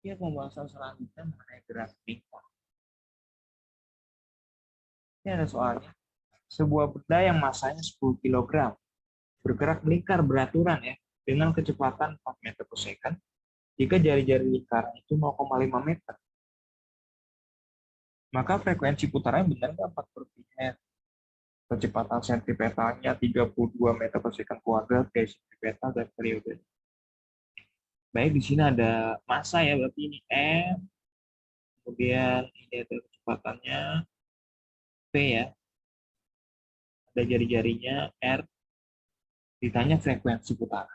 Ya, pembahasan selanjutnya mengenai gerak lingkar. Ini ada soalnya. Sebuah benda yang masanya 10 kg bergerak melingkar beraturan ya dengan kecepatan 4 meter per second jika jari-jari lingkaran itu 0,5 meter. Maka frekuensi putarannya benar nggak 4 per pi r? Kecepatan sentripetalnya 32 meter per second kuadrat dari sentripetal dan periode. Baik, di sini ada massa ya, berarti ini M, kemudian ini ada kecepatannya P ya, ada jari-jarinya R, ditanya frekuensi putaran.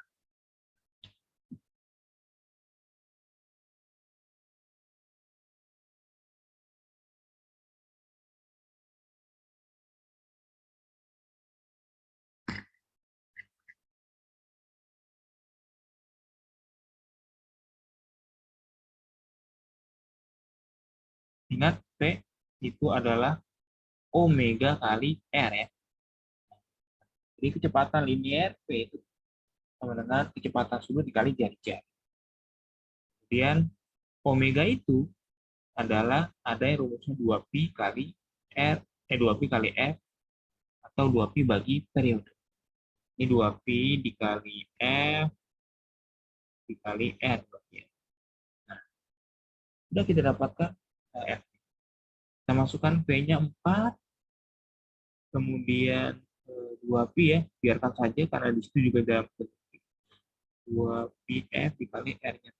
Ingat, P itu adalah omega kali R ya. Jadi kecepatan linier P itu sama dengan kecepatan sudut dikali jari-jari. Kemudian omega itu adalah ada yang rumusnya 2pi kali R, 2pi kali F, atau 2pi bagi periode. Ini 2pi dikali F dikali R. Nah, sudah kita dapatkan F. Kita masukkan P-nya 4, kemudian 2pi ya, biarkan saja karena di situ juga dalam 2pi F dikali R-nya.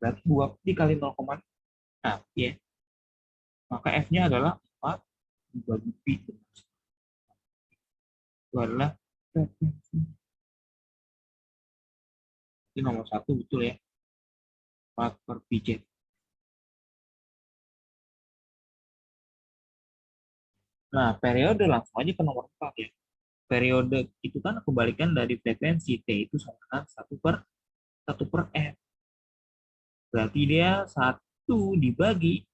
Berarti 2pi dikali 0,6 ya. Maka F-nya adalah 4 dibagi pi. Itu adalah frekuensi. Ini nomor 1 betul ya. 4 per pi z. Nah, periode langsung aja ke nomor 4 ya. Periode itu kan kebalikan dari frekuensi. T itu sama dengan 1 per F. Berarti dia 1 dibagi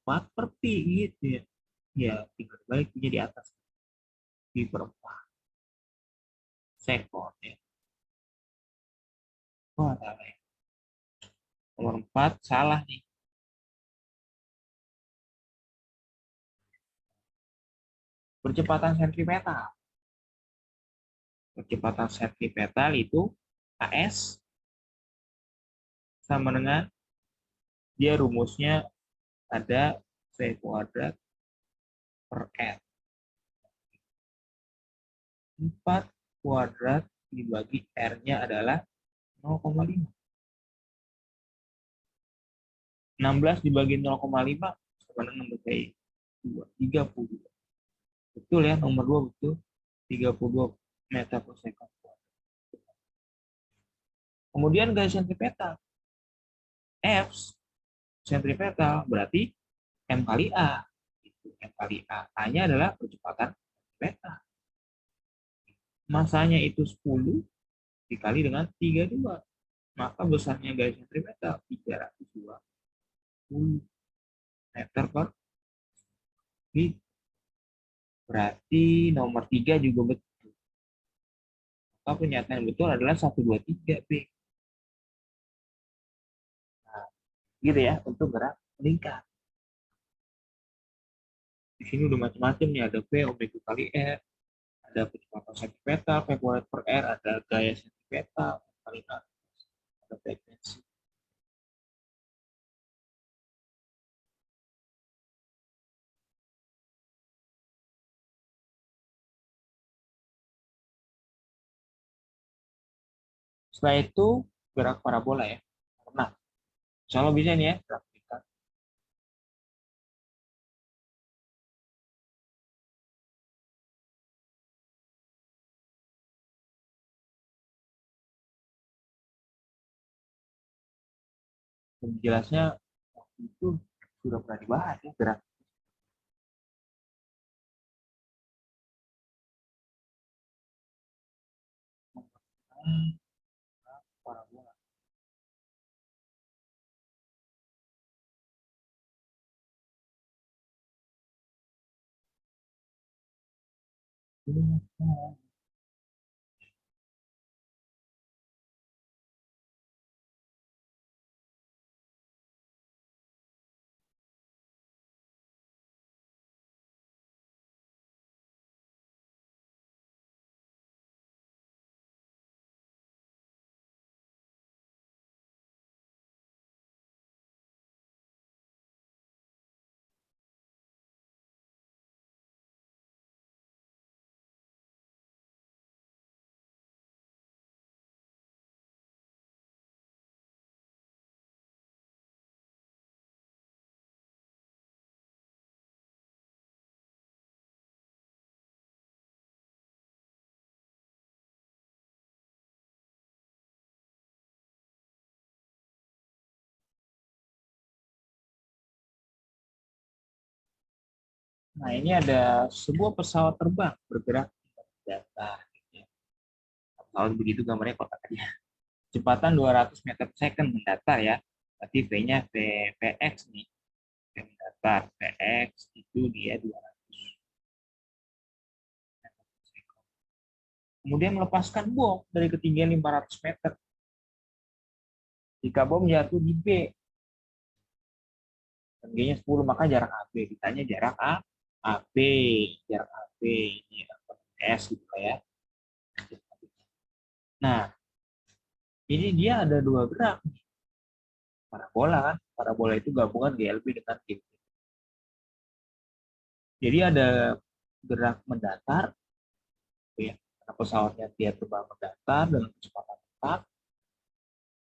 4 per pi gitu ya. Ya, tinggal dibalik punya di atas. Pi per 4 sekon ya. Oh, salah ya. Nomor 4 salah nih. Percepatan sentripetal. Percepatan sentripetal itu AS sama dengan, dia rumusnya ada V kuadrat per R. 4 kuadrat dibagi R-nya adalah 0,5. 16 dibagi 0,5 sama dengan berkali 2, 32. Betul ya, nomor 2 betul. 32 meter per second. Kemudian gaya sentripetal. F sentripetal berarti M kali A. M kali A. A-nya adalah percepatan sentripetal. Masanya itu 10 dikali dengan 32. Maka besarnya gaya sentripetal 320 meter per pi. Berarti nomor 3 juga betul. Maka pernyataan yang betul adalah 123 B. Nah, gitu ya untuk gerak melingkar. Di sini udah macam-macam nih, ada V omega kali R, ada percepatan sentripetal, V kuadrat per R, ada gaya sentripetal, kali ada frekuensi. Setelah itu gerak parabola ya. Nah, insya Allah bisa nih ya gerak melingkar. Jelasnya waktu itu sudah pernah dibahas ya gerak parabola. Nah, ini ada sebuah pesawat terbang bergerak di datar. Pesawat begitu gambarnya kotak aja. Kecepatan 200 meter per second mendatar ya. Berarti V-nya Vx nih. V mendatar. Vx itu dia 200 meter per second. Kemudian melepaskan bom dari ketinggian 500 meter. Jika bom jatuh di B, dan G-nya 10, maka jarak AB. Ditanya jarak AB. Jarak AB ini S gitu ya. Nah, ini dia ada dua gerak. Parabola kan. Parabola itu gabungan GLB dengan GLB. Jadi ada gerak mendatar, ya, karena pesawatnya dia terbang mendatar dengan kecepatan tetap,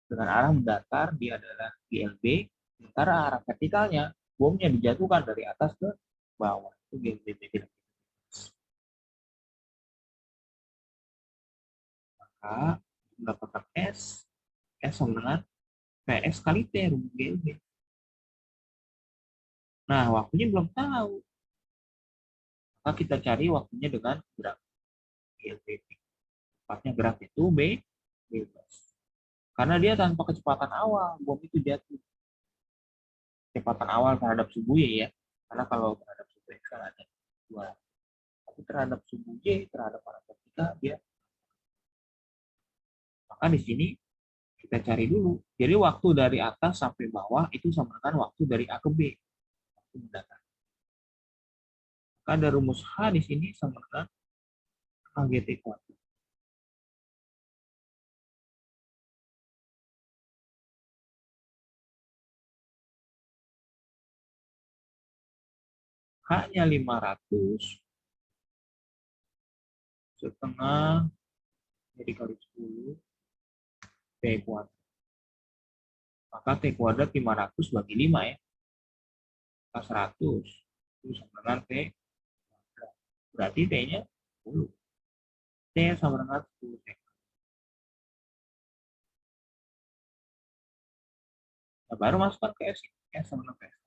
dengan arah mendatar dia adalah GLB, sementara arah vertikalnya bomnya dijatuhkan dari atas ke bawah, itu GLB. Maka mendapatkan S sama dengan PS kali T rumus GLB. Nah, waktunya belum tahu, maka kita cari waktunya dengan gerak GLB. Tepatnya gerak itu bebas. Karena dia tanpa kecepatan awal, bom itu jatuh. Kecepatan awal terhadap suhu Y ya. Karena kalau terhadap suhu X kan ada dua. Tapi terhadap suhu Y, terhadap arah vertikal, dia. Maka di sini kita cari dulu. Jadi waktu dari atas sampai bawah itu sama dengan waktu dari A ke B. Waktu mendatar. Maka ada rumus H di sini sama dengan HGT kuadrat. H-nya 500 setengah jadi kali 10 T kuadrat. Maka T kuadrat 500 bagi 5 ya. 100. Itu sama dengan T. Berarti T-nya 10. T sama dengan 10 T. Nah, baru masukkan ke S. S sama dengan PS.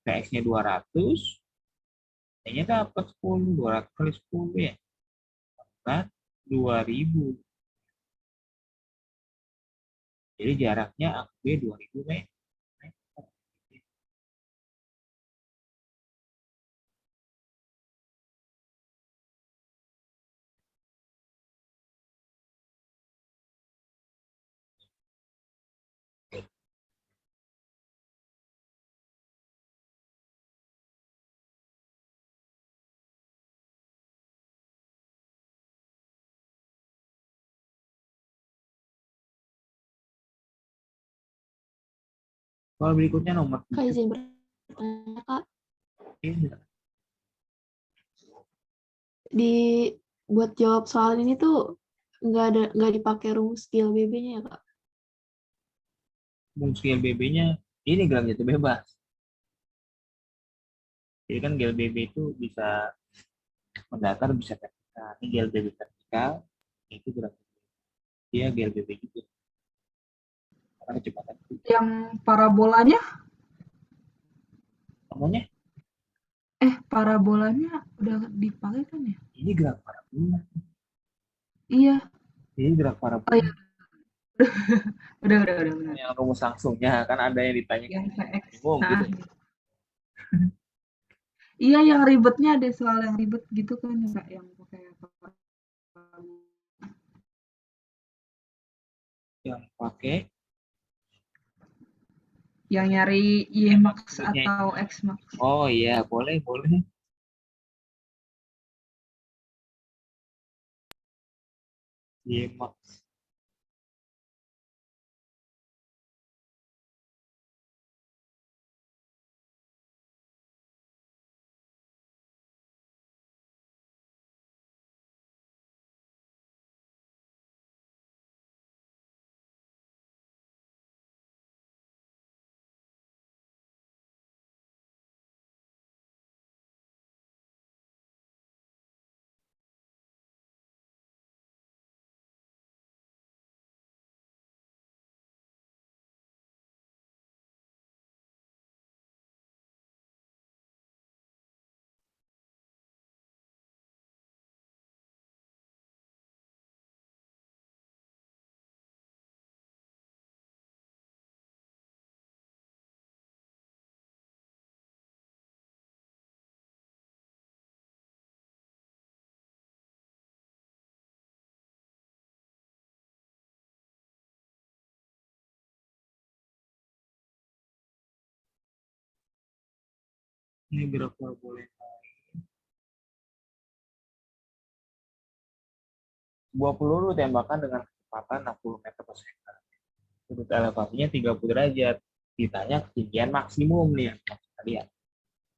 PX-nya 200. T-nya dapat 10. 200 kali 10 ya. Kan 2000. Jadi jaraknya AB 2000 meter. Soal berikutnya nomor Kak 7. izin bertanya Kak, di buat jawab soal ini tuh nggak dipakai rumus GLBB-nya ya Kak? Fungsi LBB-nya ini gerak jatuh bebas. Jadi kan GLBB itu bisa mendatar, bisa vertikal. Ini GLBB vertikal, itu gerak dia GLBB juga. Karena kecepatan itu. Yang parabolanya, Namanya parabolanya udah dipakai kan ya? ini gerak parabola. Iya. Ini gerak Oh parabola. iya, udah benar. Yang rumus langsungnya kan ada yang ditanya Yang PX. bingung Nah, gitu. iya yang ribetnya ada soal yang ribet gitu kan ya Kak, yang pakai parabola. Yang pakai Yang nyari Y max atau X max. oh iya boleh boleh Y Ini gerak parabola. Sebuah peluru tembakan dengan kecepatan 60 meter per second. Sudut elevasinya 30 derajat. Ditanya ketinggian maksimum nih, maksud kalian.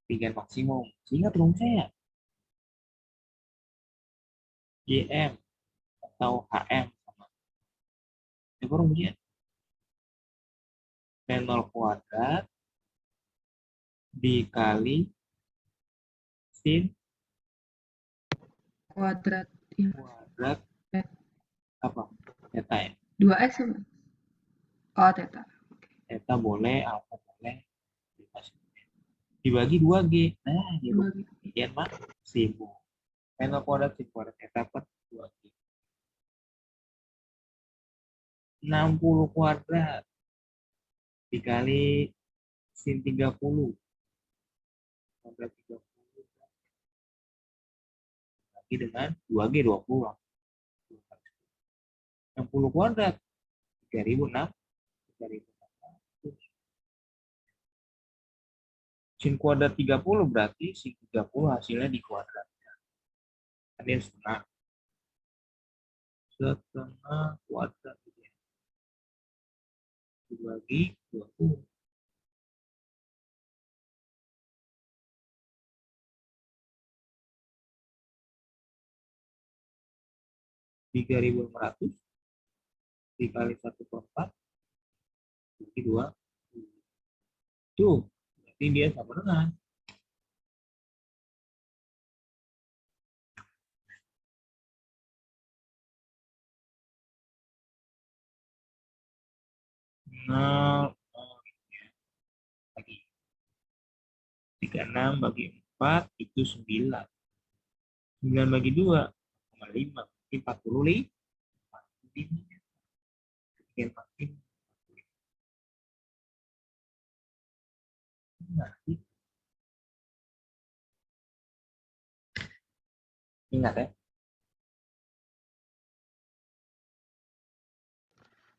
Ketinggian maksimum. Ingat rumusnya ya? JM atau HM sama. Itu rumusnya N0 kuadrat dikali sin Kuadrat kuadrat apa? Theta ya. 2x apa? Oh, theta. Theta boleh, alpha boleh. Dibagi 2G. Nah, Dibagi. ketinggian maksimum. N0 kuadrat sin kuadrat theta per 2G. 60 kuadrat dikali sin 30. Kuadrat 30 lagi dengan 2G 20. 60 kuadrat 3006 3600. Sin kuadrat 30 berarti sin 30 hasilnya di kuadrat. Ini setengah kuadrat dibagi 20. Tiga ribu 600 dikali 1/4 bagi 2. Tuh, berarti dia sama dengan 0 lagi 36 bagi 4 itu 9. 9 bagi 2 5. 45. Nah, ingat ya.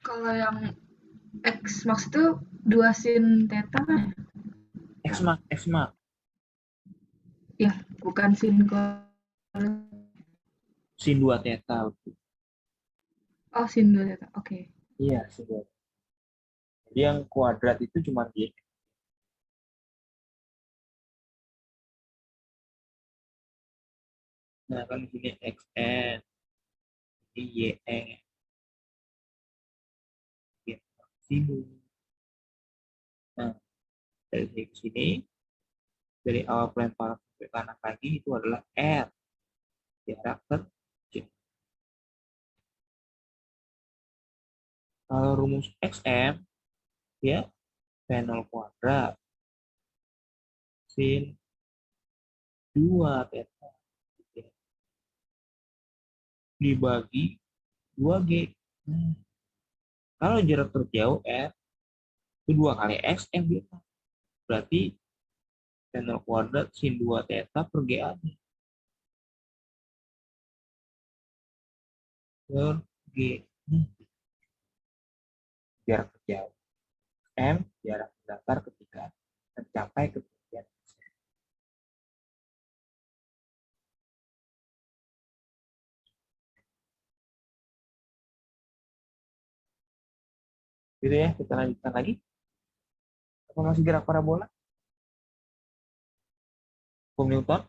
Kalau yang X max itu 2 sin theta kan? X mark. Ya, bukan sin kuadrat. Sin 2 theta. Oh, sin 2 theta. Oke. Iya, sin 2. Jadi yang kuadrat itu cuma Y. Nah, kan di sini XN, ini YN. Ya, maksimum. Nah, dari sini, dari awal pelemparan sampai kanan lagi itu adalah R. Jarak terjauh. Kalau rumus XM, ya, P0 kuadrat sin 2 theta dibagi 2G. Nah, kalau jarak terjauh R itu 2 kali XM gitu. Berarti P0 kuadrat sin 2 theta per G aja. Per G. Jarak terjauh. M jarak mendatar ketika mencapai ketinggian. Gitu ya, kita lanjutkan lagi. Apa masih gerak parabola? Hukum Newton.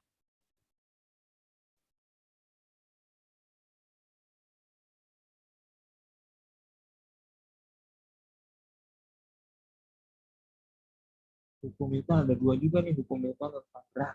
Hukum Newton ada 2 juga nih, hukum Newton tentang gerak.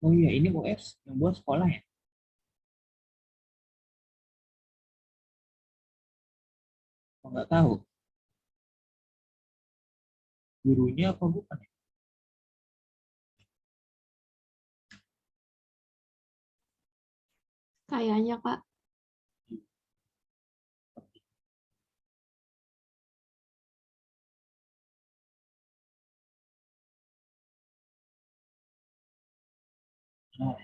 Oh iya, ini US yang buat sekolah ya? Oh, nggak tahu. Gurunya apa bukan ya? Kayaknya, Kak. Nah,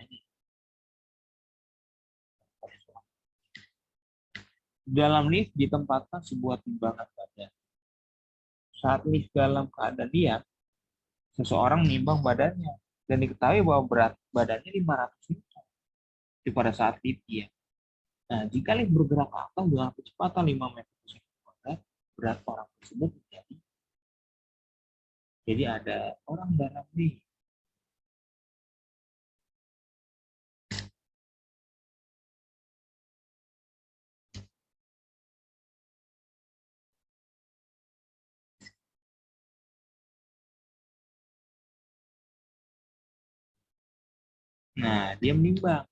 dalam lift ditempatkan sebuah timbangan badan. Saat lift dalam keadaan diam, seseorang menimbang badannya dan diketahui bahwa berat badannya 500 kg itu pada saat lift diam. Nah, jika lift bergerak ke atas dengan kecepatan 5 meter per second, berat orang tersebut jadi ada orang dalam lift. Nah, dia menimbang.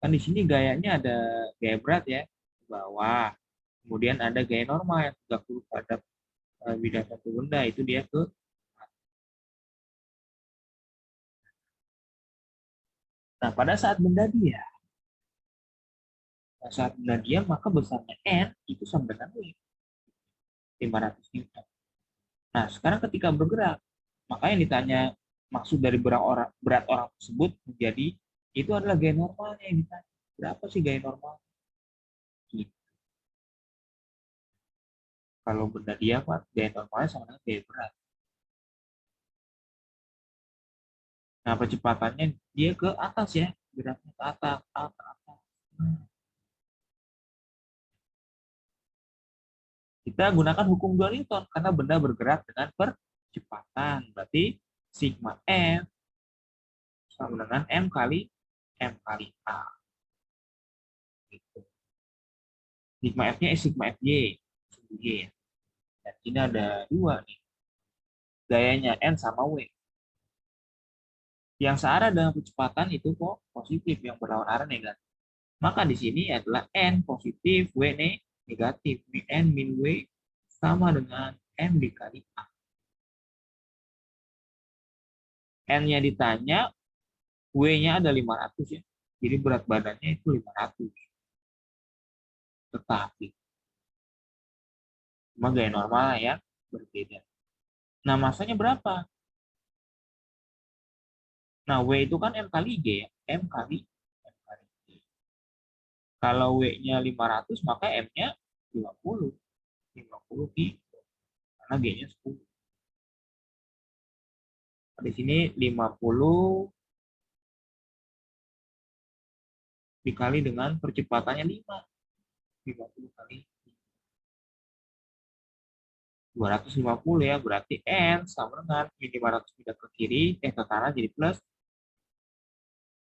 Kan di sini gayanya ada gaya berat ya, ke bawah. Kemudian ada gaya normal yang tegak lurus pada bidang satu benda, itu dia ke. Nah, pada saat benda dia, maka besarnya N itu sama dengan W, 500 Newton. Nah, sekarang ketika bergerak, maka yang ditanya maksud dari berat orang tersebut menjadi itu adalah gaya normalnya yang ditanya. Berapa sih gaya normal? Gitu. Kalau benda dia, Pak, gaya normalnya sama dengan gaya berat. Nah, percepatannya dia ke atas ya, geraknya ke atas, ke atas. Kita gunakan hukum 2 Newton karena benda bergerak dengan percepatan. Berarti sigma F sama dengan M kali A. Gitu. Sigma F-nya sigma FJ. Ya. Dan ini ada dua nih. Gayanya N sama W. Yang searah dengan kecepatan itu kok positif, yang berlawan arah negatif. Maka di sini adalah N positif, W negatif. N min W sama dengan M dikali A. N-nya ditanya, W-nya ada 500 ya. Jadi berat badannya itu 500. Tetapi, cuma gaya normal ya, berbeda. Nah, masanya berapa? Nah, W itu kan M kali G ya. M kali G. Kalau W-nya 500, maka M-nya 50. 50 gitu. Karena G-nya 10. Di sini 50 dikali dengan percepatannya 5. 50 kali 250 ya. Berarti N sama dengan 500 pindah ke kiri, ke kanan jadi plus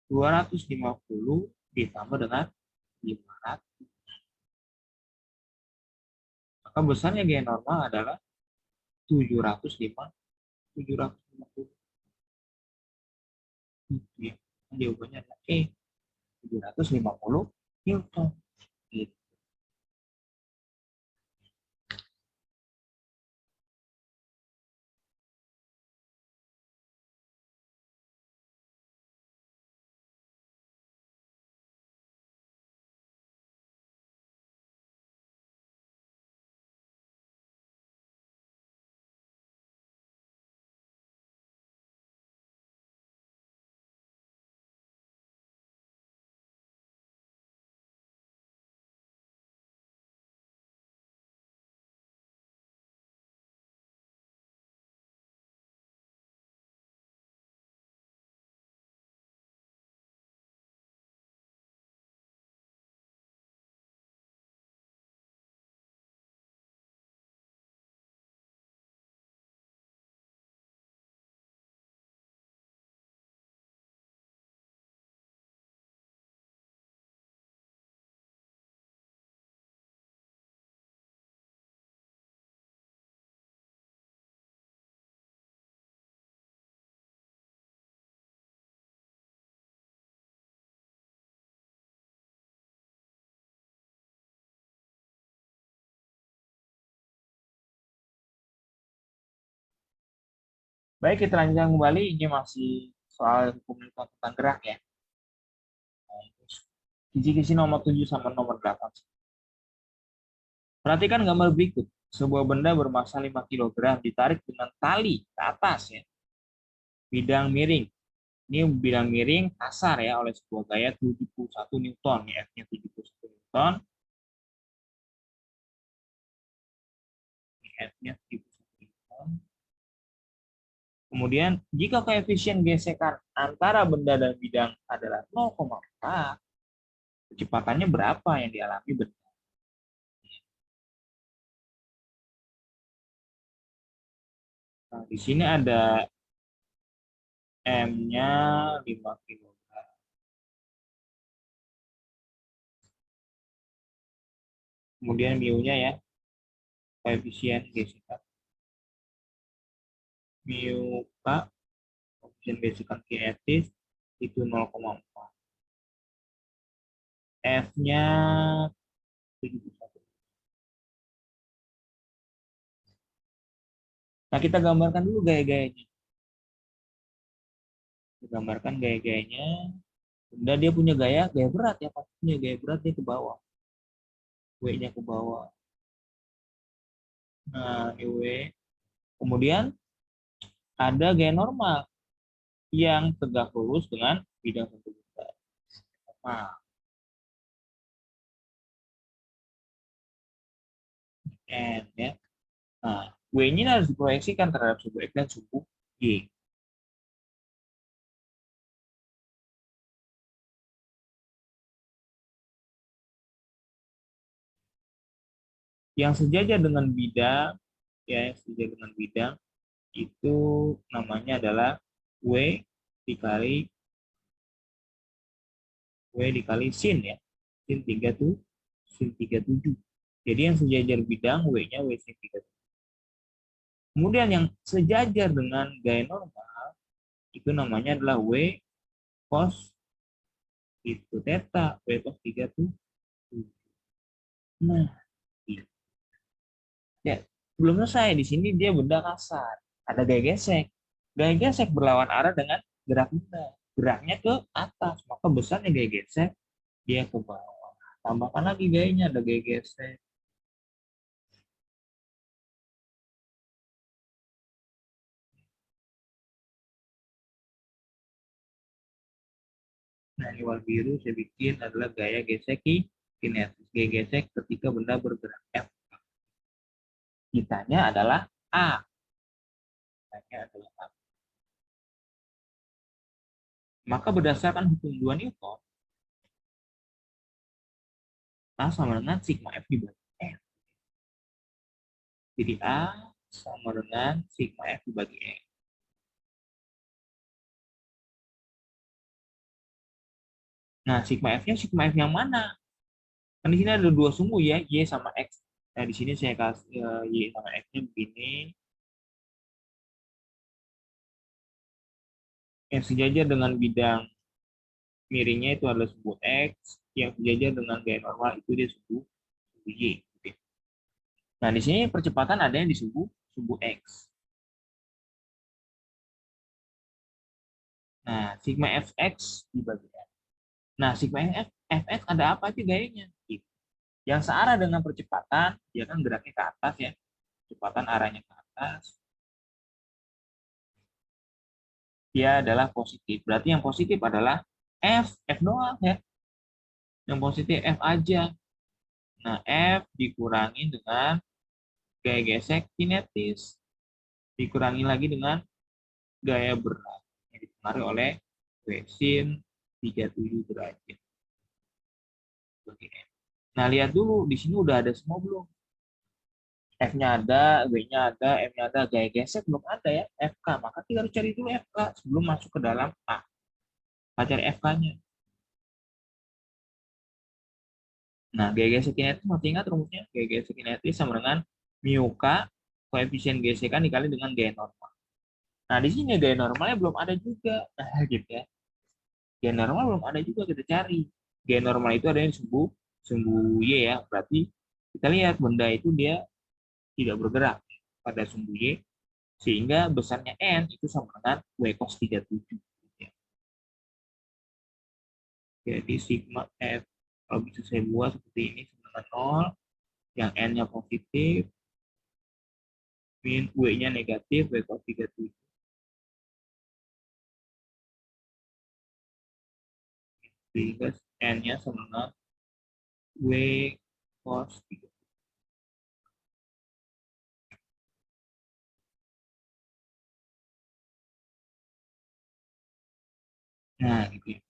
250 ditambah dengan 500. Maka besarnya gaya normal adalah 750. 750. Ya. Jawabannya adalah E. 750 Newton. Gitu. Baik, kita lanjutkan kembali. Ini masih soal hukum lingkungan tentang gerak ya. Kisi-kisi nomor 7 sama nomor 8. Perhatikan gambar berikut. Sebuah benda bermassa 5 kg ditarik dengan tali ke atas ya. Bidang miring. Ini bidang miring kasar ya oleh sebuah gaya 71 Newton ya. F-nya 71 Newton. F-nya 71 Newton. Kemudian jika koefisien gesekan antara benda dan bidang adalah 0,4, kecepatannya berapa yang dialami benda? Nah, di sini ada M-nya 5 kg. Kemudian mu-nya ya, koefisien gesekan. Mu K, koefisien gesekan kinetis itu 0,4. F-nya 71. Nah, kita gambarkan dulu gaya-gayanya. Kita gambarkan gaya-gayanya. Benda dia punya gaya berat ya, pastinya gaya berat dia ke bawah. W-nya ke bawah. Nah, ini W. Kemudian ada gaya normal yang tegak lurus dengan bidang satu benda. Nah, N ya. Nah, W-nya harus diproyeksikan terhadap sumbu X dan sumbu Y. Yang sejajar dengan bidang, ya, yang sejajar dengan bidang itu namanya adalah W dikali sin ya. Sin 3 tuh, sin 37. Jadi yang sejajar bidang W-nya W sin 37. Kemudian yang sejajar dengan gaya normal itu namanya adalah W cos itu theta, W cos 37. Nah, ya, belum selesai. Di sini dia benda kasar. Ada gaya gesek. Gaya gesek berlawan arah dengan gerak benda. Geraknya ke atas, maka besarnya gaya gesek dia ke bawah. Tambahkan lagi gayanya, ada gaya gesek. Nah, ini warna biru saya bikin adalah gaya gesek kinetis. Gaya gesek ketika benda bergerak. F. Kitanya adalah A. Kitanya adalah A. Maka berdasarkan hukum 2 Newton, A sama dengan sigma F dibagi F. Jadi A sama dengan sigma F dibagi F. Nah, sigma F-nya sigma F yang mana? Kan di sini ada dua sumbu ya, Y sama X. Nah, di sini saya kasih Y sama X-nya begini. Yang sejajar dengan bidang miringnya itu adalah sumbu X. Yang sejajar dengan gaya normal itu dia sumbu Y. Nah, di sini percepatan ada yang di sumbu X. Nah, sigma Fx dibagi F. Nah, sigma Fx ada apa aja gayanya? Yang searah dengan percepatan, dia kan geraknya ke atas ya. Kecepatan arahnya ke atas. Dia adalah positif. Berarti yang positif adalah F doang ya. Yang positif F aja. Nah, F dikurangi dengan gaya gesek kinetis. Dikurangi lagi dengan gaya berat yang dipengaruhi oleh W sin 37 derajat. Nah, lihat dulu di sini udah ada semua belum? F-nya ada, W-nya ada, M-nya ada, gaya gesek belum ada ya, FK. Maka kita harus cari dulu FK sebelum masuk ke dalam A. Kita cari FK-nya. Nah, gaya gesek kinetis masih ingat rumusnya? Gaya gesek kinetis sama dengan mu K, koefisien gesekan dikali dengan gaya normal. Nah, di sini gaya normalnya belum ada juga. Nah, gitu ya. Gaya normal belum ada juga, kita cari. Gaya normal itu ada yang sumbu Y ya. Berarti kita lihat benda itu dia tidak bergerak pada sumbu Y. Sehingga besarnya N itu sama dengan W cos 37. Ya. Jadi sigma F, kalau bisa saya buat seperti ini, sama dengan 0, yang N-nya positif, min W-nya negatif, W cos 37. Sehingga N-nya sama dengan W cos 37. Nah, gitu ya.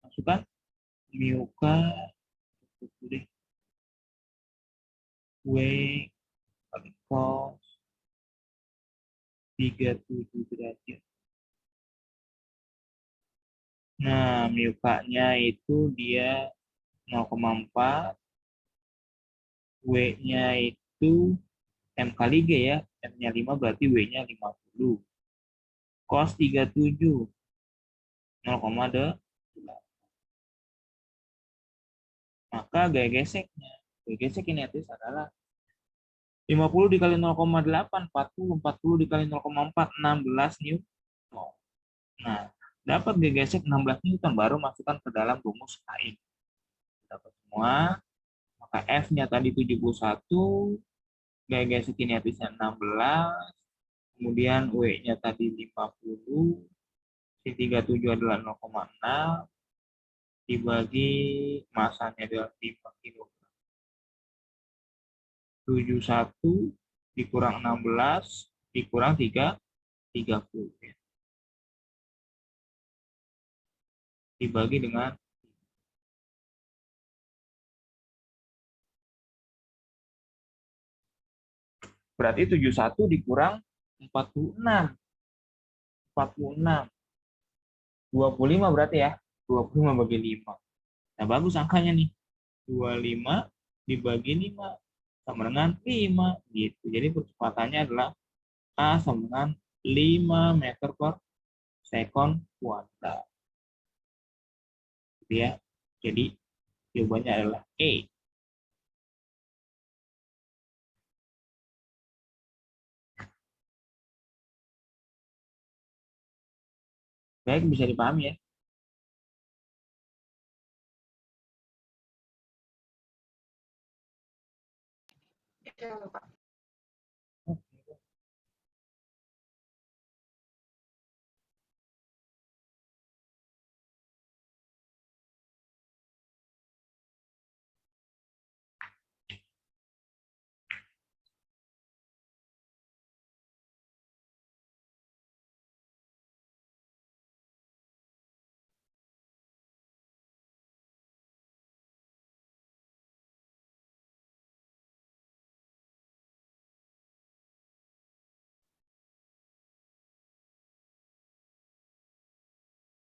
Masukkan mu K, deh, W kali cos 37 derajat. Nah, mu K-nya itu dia 0,4, W-nya itu M kali G ya, M-nya 5 berarti W-nya 50. Cos 37, 0,8. Maka gaya geseknya, gaya gesek kinetis adalah 50 dikali 0,8, 40, 40 dikali 0,4, 16 Newton. Nah, dapat gaya gesek 16 Newton, baru masukkan ke dalam rumus KI. Dapat semua, maka F-nya tadi 71, gaya gesek kinetisnya 16, kemudian W-nya tadi 50, si 37 adalah 0,6, dibagi masanya adalah 5 kg. 71 dikurang 16 dikurang 30. Dibagi dengan berarti 71 dikurang 46. 46. 25 berarti ya. 25 bagi 5. Nah, bagus angkanya nih. 25 dibagi 5 sama dengan 5 gitu. Jadi percepatannya adalah A sama dengan 5 meter per second kuadrat. Gitu ya. Jadi jawabannya adalah E. Baik, bisa dipahami ya. Iya, Pak.